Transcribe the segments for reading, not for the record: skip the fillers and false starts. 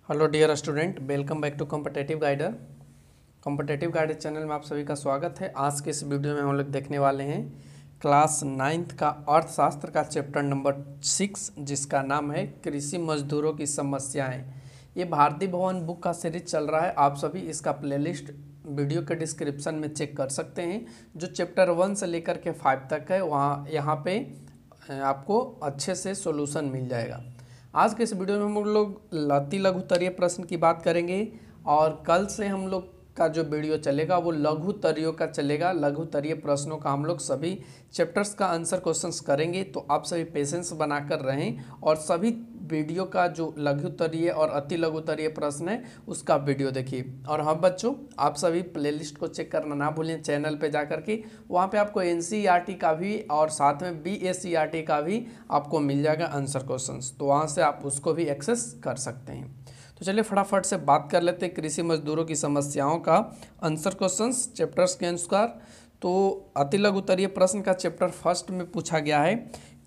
Hello dear student, welcome back to competitive guider. Competitive guider channel में आप सभी का स्वागत है। आज के इस वीडियो में हम लोग देखने वाले हैं क्लास 9th का अर्थशास्त्र का चैप्टर नंबर 6, जिसका नाम है कृषि मजदूरों की समस्याएं। ये भारतीय भवन बुक का सीरीज चल रहा है। आप सभी इसका प्लेलिस्ट वीडियो के डिस्क्रिप्शन में चेक कर सकते हैं। जो चैप्टर 1 से लेकर के 5 तक है, वहाँ यहाँ पे आपको अच्छे से सॉल्यूशन मिल जाएगा। आज के इस वीडियो में हम लोग अति लघुतरीय प्रश्न की बात करेंगे और कल से हम लोग का जो वीडियो चलेगा वो लघुतरीयों का चलेगा। लघुतरीय प्रश्नों का हम लोग सभी चैप्टर्स का आंसर क्वेश्चंस करेंगे, तो आप सभी पेशेंस बनाकर रहें और सभी वीडियो का जो लघुतरीय और अति लघुतरीय प्रश्न है उसका वीडियो देखिए। और हाँ बच्चों, आप सभी प्लेलिस्ट को चेक करना ना भूलें चैनल पे जाकर के। वहाँ पे आपको एनसीईआरटी का भी और साथ में बीएसईआरटी का भी आपको मिल जाएगा आंसर क्वेश्चंस, तो वहाँ से आप उसको भी एक्सेस कर सकते हैं। तो चलिए फटाफट से बात कर लेते हैं कृषि मजदूरों की समस्याओं का आंसर क्वेश्चंस चैप्टर्स के अनुसार। तो अति लघुतरीय प्रश्न का चैप्टर फर्स्ट में पूछा गया है,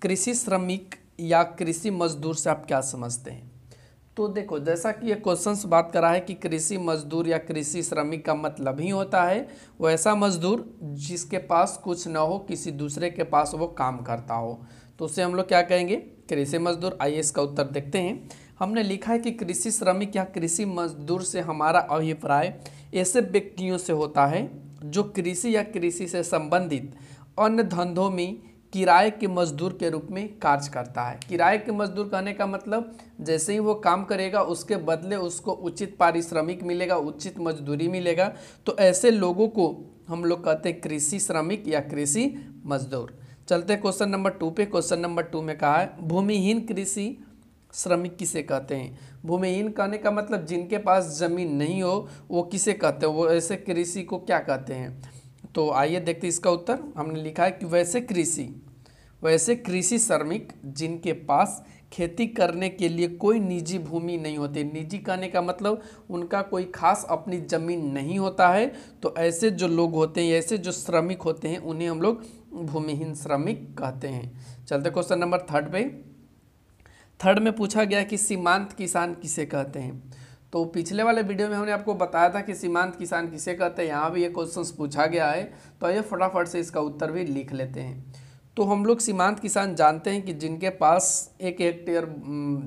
कृषि श्रमिक या कृषि मजदूर से आप क्या समझते हैं। तो देखो, जैसा कि ये क्वेश्चंस बात करा है कि कृषि मजदूर या कृषि श्रमिक का मतलब ही होता है वो ऐसा मजदूर जिसके पास कुछ न हो, किसी दूसरे के पास वो काम करता हो, तो उसे हम लोग क्या कहेंगे, कृषि मजदूर। आइए इसका उत्तर देखते हैं। हमने लिखा है कि कृषि श्रमिक या कृषि मजदूर से हमारा अभिप्राय ऐसे व्यक्तियों से होता है जो कृषि या कृषि से संबंधित अन्य धंधों में किराए के मजदूर के रूप में कार्य करता है। किराए के मजदूर कहने का मतलब जैसे ही वो काम करेगा उसके बदले उसको उचित पारिश्रमिक मिलेगा, उचित मजदूरी मिलेगा, तो ऐसे लोगों को हम लोग कहते हैं कृषि श्रमिक या कृषि मजदूर। चलते क्वेश्चन नंबर 2 पे। क्वेश्चन नंबर 2 में कहा है, भूमिहीन कृषि श्रमिक किसे कहते हैं। भूमिहीन कहने का मतलब जिनके पास जमीन नहीं हो वो किसे कहते हैं, वो ऐसे कृषि को क्या कहते हैं। तो आइए देखते हैं इसका उत्तर। हमने लिखा है कि वैसे कृषि श्रमिक जिनके पास खेती करने के लिए कोई निजी भूमि नहीं होती। निजी कहने का मतलब उनका कोई खास अपनी ज़मीन नहीं होता है, तो ऐसे जो लोग होते हैं, ऐसे जो श्रमिक होते हैं, उन्हें हम लोग भूमिहीन श्रमिक कहते हैं। चलते क्वेश्चन नंबर 3 पे। 3 में पूछा गया कि सीमांत किसान किसे कहते हैं। तो पिछले वाले वीडियो में हमने आपको बताया था कि सीमांत किसान किसे कहते हैं, यहाँ भी ये क्वेश्चंस पूछा गया है, तो आइए फटाफट से इसका उत्तर भी लिख लेते हैं। तो हम लोग सीमांत किसान जानते हैं कि जिनके पास 1 हेक्टेयर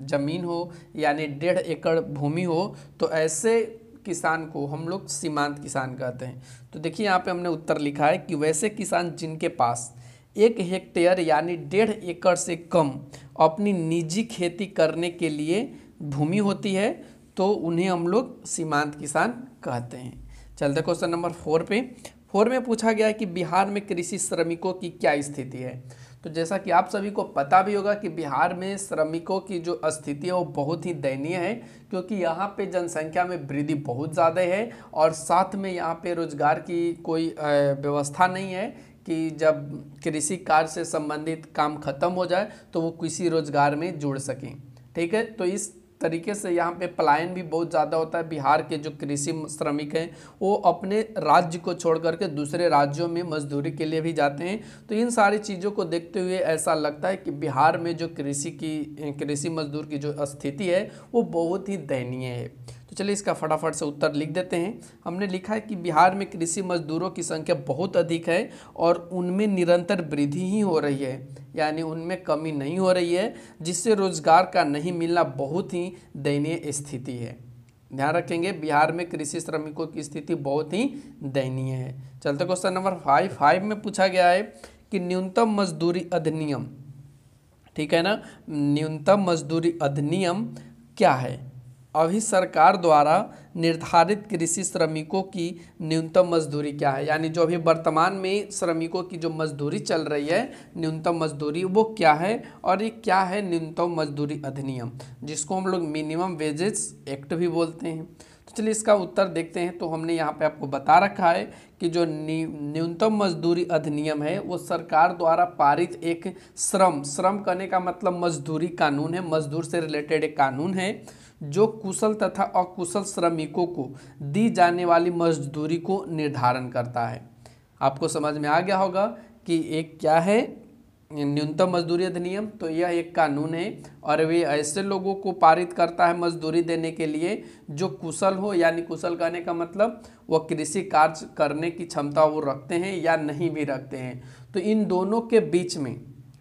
ज़मीन हो यानी 1.5 एकड़ भूमि हो, तो ऐसे किसान को हम लोग सीमांत किसान कहते हैं। तो देखिए यहाँ पे हमने उत्तर लिखा है कि वैसे किसान जिनके पास 1 हेक्टेयर यानी 1.5 एकड़ से कम अपनी निजी खेती करने के लिए भूमि होती है, तो उन्हें हम लोग सीमांत किसान कहते हैं। चलते क्वेश्चन नंबर 4 पे। 4 में पूछा गया है कि बिहार में कृषि श्रमिकों की क्या स्थिति है। तो जैसा कि आप सभी को पता भी होगा कि बिहार में श्रमिकों की जो स्थिति है वो बहुत ही दयनीय है, क्योंकि यहाँ पे जनसंख्या में वृद्धि बहुत ज़्यादा है और साथ में यहाँ पे रोजगार की कोई व्यवस्था नहीं है कि जब कृषि कार्य से संबंधित काम खत्म हो जाए तो वो किसी रोजगार में जुड़ सकें। ठीक है, तो इस तरीके से यहाँ पे पलायन भी बहुत ज़्यादा होता है। बिहार के जो कृषि श्रमिक हैं वो अपने राज्य को छोड़ करके दूसरे राज्यों में मजदूरी के लिए भी जाते हैं। तो इन सारी चीज़ों को देखते हुए ऐसा लगता है कि बिहार में जो कृषि मजदूर की जो स्थिति है वो बहुत ही दयनीय है। तो चलिए इसका फटाफट से उत्तर लिख देते हैं। हमने लिखा है कि बिहार में कृषि मजदूरों की संख्या बहुत अधिक है और उनमें निरंतर वृद्धि ही हो रही है, यानी उनमें कमी नहीं हो रही है, जिससे रोजगार का नहीं मिलना बहुत ही दयनीय स्थिति है। ध्यान रखेंगे, बिहार में कृषि श्रमिकों की स्थिति बहुत ही दयनीय है। चलते क्वेश्चन नंबर 5 में पूछा गया है कि न्यूनतम मजदूरी अधिनियम, ठीक है ना, न्यूनतम मजदूरी अधिनियम क्या है। अभी सरकार द्वारा निर्धारित कृषि श्रमिकों की न्यूनतम मजदूरी क्या है, यानी जो अभी वर्तमान में श्रमिकों की जो मजदूरी चल रही है न्यूनतम मजदूरी, वो क्या है और ये क्या है न्यूनतम मजदूरी अधिनियम, जिसको हम लोग मिनिमम वेजेस एक्ट भी बोलते हैं। तो चलिए इसका उत्तर देखते हैं। तो हमने यहाँ पे आपको बता रखा है कि जो न्यूनतम मजदूरी अधिनियम है वो सरकार द्वारा पारित एक श्रम करने का मतलब मजदूरी कानून है, मजदूर से रिलेटेड एक कानून है जो कुशल तथा अकुशल श्रमिकों को दी जाने वाली मजदूरी को निर्धारण करता है। आपको समझ में आ गया होगा कि एक क्या है न्यूनतम मजदूरी अधिनियम, तो यह एक कानून है और वे ऐसे लोगों को पारित करता है मजदूरी देने के लिए जो कुशल हो, यानी कुशल कहने का मतलब वह कृषि कार्य करने की क्षमता वो रखते हैं या नहीं भी रखते हैं। तो इन दोनों के बीच में,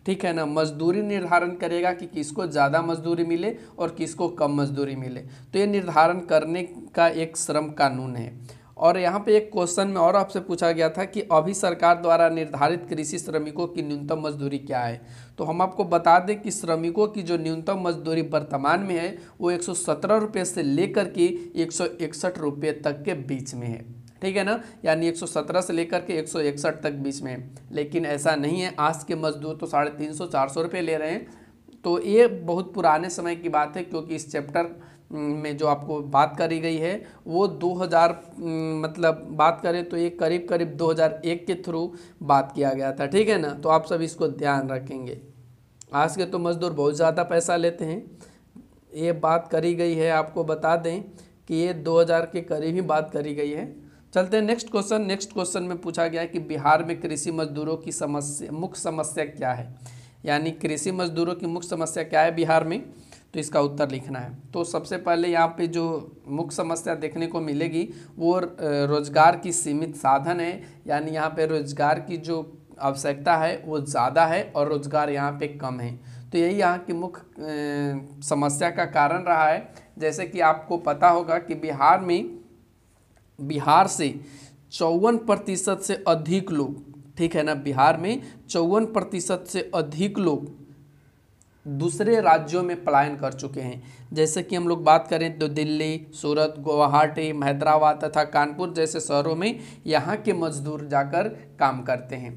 ठीक है ना, मजदूरी निर्धारण करेगा कि किसको ज़्यादा मजदूरी मिले और किसको कम मजदूरी मिले। तो ये निर्धारण करने का एक श्रम कानून है। और यहाँ पे एक क्वेश्चन में और आपसे पूछा गया था कि अभी सरकार द्वारा निर्धारित कृषि श्रमिकों की न्यूनतम मजदूरी क्या है। तो हम आपको बता दें कि श्रमिकों की जो न्यूनतम मजदूरी वर्तमान में है वो 117 रुपये से लेकर के 161 रुपये तक के बीच में है, ठीक है ना, यानी 117 से लेकर के 161 तक बीच में है। लेकिन ऐसा नहीं है, आज के मजदूर तो 350-400 रुपये ले रहे हैं। तो ये बहुत पुराने समय की बात है, क्योंकि इस चैप्टर में जो आपको बात करी गई है वो 2000 मतलब बात करें तो ये करीब करीब 2001 के थ्रू बात किया गया था, ठीक है ना। तो आप सब इसको ध्यान रखेंगे। आज के तो मज़दूर बहुत ज़्यादा पैसा लेते हैं, ये बात करी गई है। आपको बता दें कि ये 2000 के करीब ही बात करी गई है। चलते हैं नेक्स्ट क्वेश्चन। नेक्स्ट क्वेश्चन में पूछा गया है कि बिहार में कृषि मजदूरों की समस्या, मुख्य समस्या क्या है, यानी कृषि मजदूरों की मुख्य समस्या क्या है बिहार में, तो इसका उत्तर लिखना है। तो सबसे पहले यहाँ पे जो मुख्य समस्या देखने को मिलेगी वो रोजगार की सीमित साधन है, यानी यहाँ पे रोजगार की जो आवश्यकता है वो ज़्यादा है और रोजगार यहाँ पे कम है। तो यही यहाँ की मुख्य समस्या का कारण रहा है। जैसे कि आपको पता होगा कि बिहार से 54% से अधिक लोग, ठीक है ना, बिहार में 54% से अधिक लोग दूसरे राज्यों में पलायन कर चुके हैं। जैसे कि हम लोग बात करें तो दिल्ली, सूरत, गुवाहाटी, हैदराबाद तथा कानपुर जैसे शहरों में यहाँ के मजदूर जाकर काम करते हैं।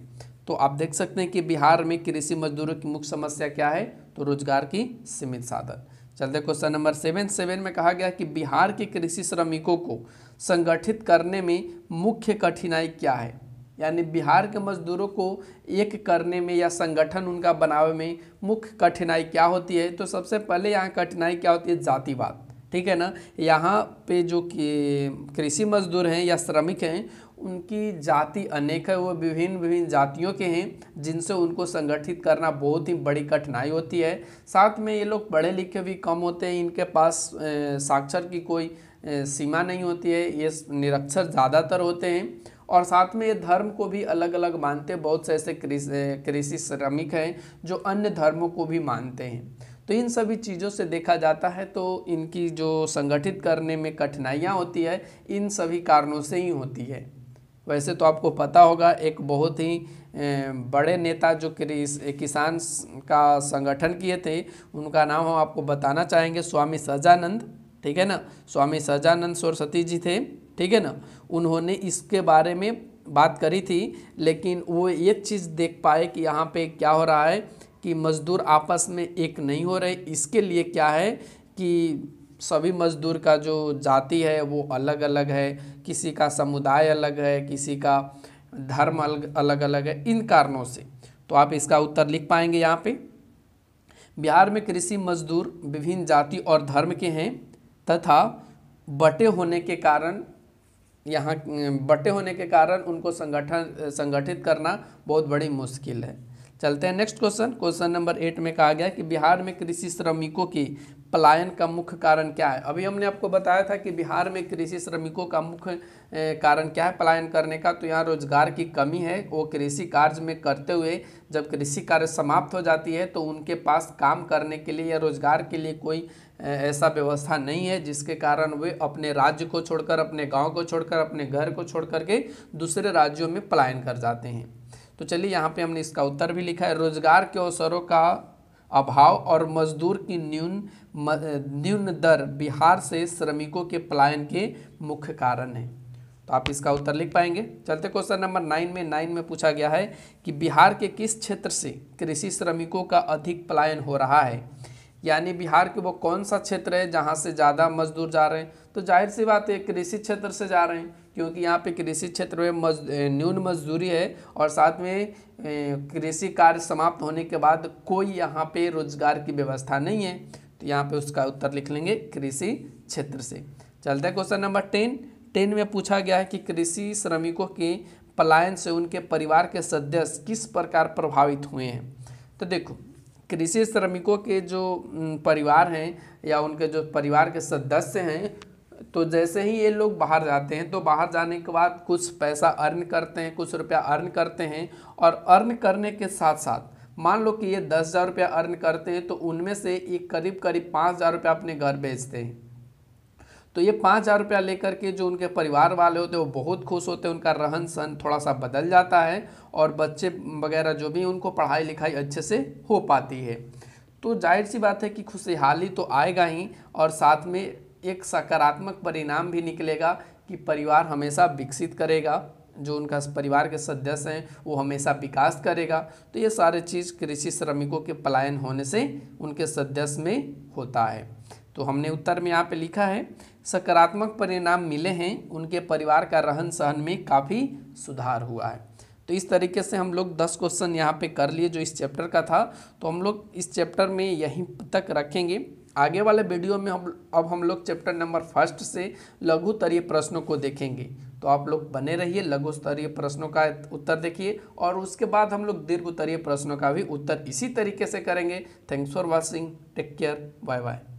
तो आप देख सकते हैं कि बिहार में कृषि मजदूरों की मुख्य समस्या क्या है, तो रोजगार की सीमित साधन। चलते क्वेश्चन नंबर 7 में कहा गया कि बिहार के कृषि श्रमिकों को संगठित करने में मुख्य कठिनाई क्या है, यानी बिहार के मजदूरों को एक करने में या संगठन उनका बनावे में मुख्य कठिनाई क्या होती है। तो सबसे पहले यहाँ कठिनाई क्या होती है, जातिवाद, ठीक है ना। यहाँ पे जो कृषि मजदूर हैं या श्रमिक हैं उनकी जाति अनेक है, वो विभिन्न जातियों के हैं, जिनसे उनको संगठित करना बहुत ही बड़ी कठिनाई होती है। साथ में ये लोग पढ़े लिखे भी कम होते हैं, इनके पास साक्षर की कोई सीमा नहीं होती है, ये निरक्षर ज़्यादातर होते हैं। और साथ में ये धर्म को भी अलग अलग मानते हैं। बहुत से ऐसे कृषि श्रमिक हैं जो अन्य धर्मों को भी मानते हैं। तो इन सभी चीज़ों से देखा जाता है तो इनकी जो संगठित करने में कठिनाइयाँ होती है इन सभी कारणों से ही होती है। वैसे तो आपको पता होगा एक बहुत ही बड़े नेता जो किसान का संगठन किए थे, उनका नाम हम आपको बताना चाहेंगे, स्वामी सहजानंद, ठीक है ना। स्वामी सहजानंद सरस्वती जी थे, ठीक है ना। उन्होंने इसके बारे में बात करी थी, लेकिन वो ये चीज़ देख पाए कि यहाँ पे क्या हो रहा है कि मज़दूर आपस में एक नहीं हो रहे। इसके लिए क्या है कि सभी मज़दूर का जो जाति है वो अलग अलग है, किसी का समुदाय अलग है, किसी का धर्म अलग अलग है, इन कारणों से। तो आप इसका उत्तर लिख पाएंगे यहाँ पे। बिहार में कृषि मजदूर विभिन्न जाति और धर्म के हैं तथा बटे होने के कारण उनको संगठित करना बहुत बड़ी मुश्किल है। चलते हैं नेक्स्ट क्वेश्चन। क्वेश्चन नंबर 8 में कहा गया कि बिहार में कृषि श्रमिकों की पलायन का मुख्य कारण क्या है। अभी हमने आपको बताया था कि बिहार में कृषि श्रमिकों का मुख्य कारण क्या है पलायन करने का, तो यहाँ रोजगार की कमी है। वो कृषि कार्य में करते हुए जब कृषि कार्य समाप्त हो जाती है तो उनके पास काम करने के लिए या रोजगार के लिए कोई ऐसा व्यवस्था नहीं है, जिसके कारण वे अपने राज्य को छोड़कर, अपने गाँव को छोड़कर, अपने घर को छोड़ करके दूसरे राज्यों में पलायन कर जाते हैं। तो चलिए यहाँ पे हमने इसका उत्तर भी लिखा है, रोजगार के अवसरों का अभाव और मजदूर की न्यून दर बिहार से श्रमिकों के पलायन के मुख्य कारण है। तो आप इसका उत्तर लिख पाएंगे। चलते क्वेश्चन नंबर 9 में पूछा गया है कि बिहार के किस क्षेत्र से कृषि श्रमिकों का अधिक पलायन हो रहा है, यानी बिहार के वो कौन सा क्षेत्र है जहाँ से ज़्यादा मजदूर जा रहे हैं। तो जाहिर सी बात है कृषि क्षेत्र से जा रहे हैं, क्योंकि यहाँ पे कृषि क्षेत्र में न्यून मजदूरी है और साथ में कृषि कार्य समाप्त होने के बाद कोई यहाँ पे रोजगार की व्यवस्था नहीं है। तो यहाँ पे उसका उत्तर लिख लेंगे कृषि क्षेत्र से। चलते हैं क्वेश्चन नंबर 10 में पूछा गया है कि कृषि श्रमिकों के पलायन से उनके परिवार के सदस्य किस प्रकार प्रभावित हुए हैं। तो देखो, कृषि श्रमिकों के जो परिवार हैं या उनके जो परिवार के सदस्य हैं, तो जैसे ही ये लोग बाहर जाते हैं तो बाहर जाने के बाद कुछ पैसा अर्न करते हैं, कुछ रुपया अर्न करते हैं, और अर्न करने के साथ साथ मान लो कि ये 10,000 रुपया अर्न करते हैं, तो उनमें से ये करीब करीब 5,000 रुपया अपने घर भेजते हैं। तो ये 5,000 रुपया लेकर के जो उनके परिवार वाले होते हैं वो बहुत खुश होते हैं, उनका रहन सहन थोड़ा सा बदल जाता है, और बच्चे वगैरह जो भी उनको पढ़ाई लिखाई अच्छे से हो पाती है। तो जाहिर सी बात है कि खुशहाली तो आएगा ही, और साथ में एक सकारात्मक परिणाम भी निकलेगा कि परिवार हमेशा विकसित करेगा, जो उनका परिवार के सदस्य हैं वो हमेशा विकास करेगा। तो ये सारे चीज़ कृषि श्रमिकों के पलायन होने से उनके सदस्य में होता है। तो हमने उत्तर में यहाँ पे लिखा है सकारात्मक परिणाम मिले हैं, उनके परिवार का रहन सहन में काफ़ी सुधार हुआ है। तो इस तरीके से हम लोग 10 क्वेश्चन यहाँ पे कर लिए जो इस चैप्टर का था। तो हम लोग इस चैप्टर में यहीं तक रखेंगे। आगे वाले वीडियो में हम लोग चैप्टर नंबर 1 से लघु स्तरीय प्रश्नों को देखेंगे। तो आप लोग बने रहिए, लघु स्तरीय प्रश्नों का उत्तर देखिए, और उसके बाद हम लोग दीर्घ स्तरीय प्रश्नों का भी उत्तर इसी तरीके से करेंगे। Thanks for watching, take care, bye bye.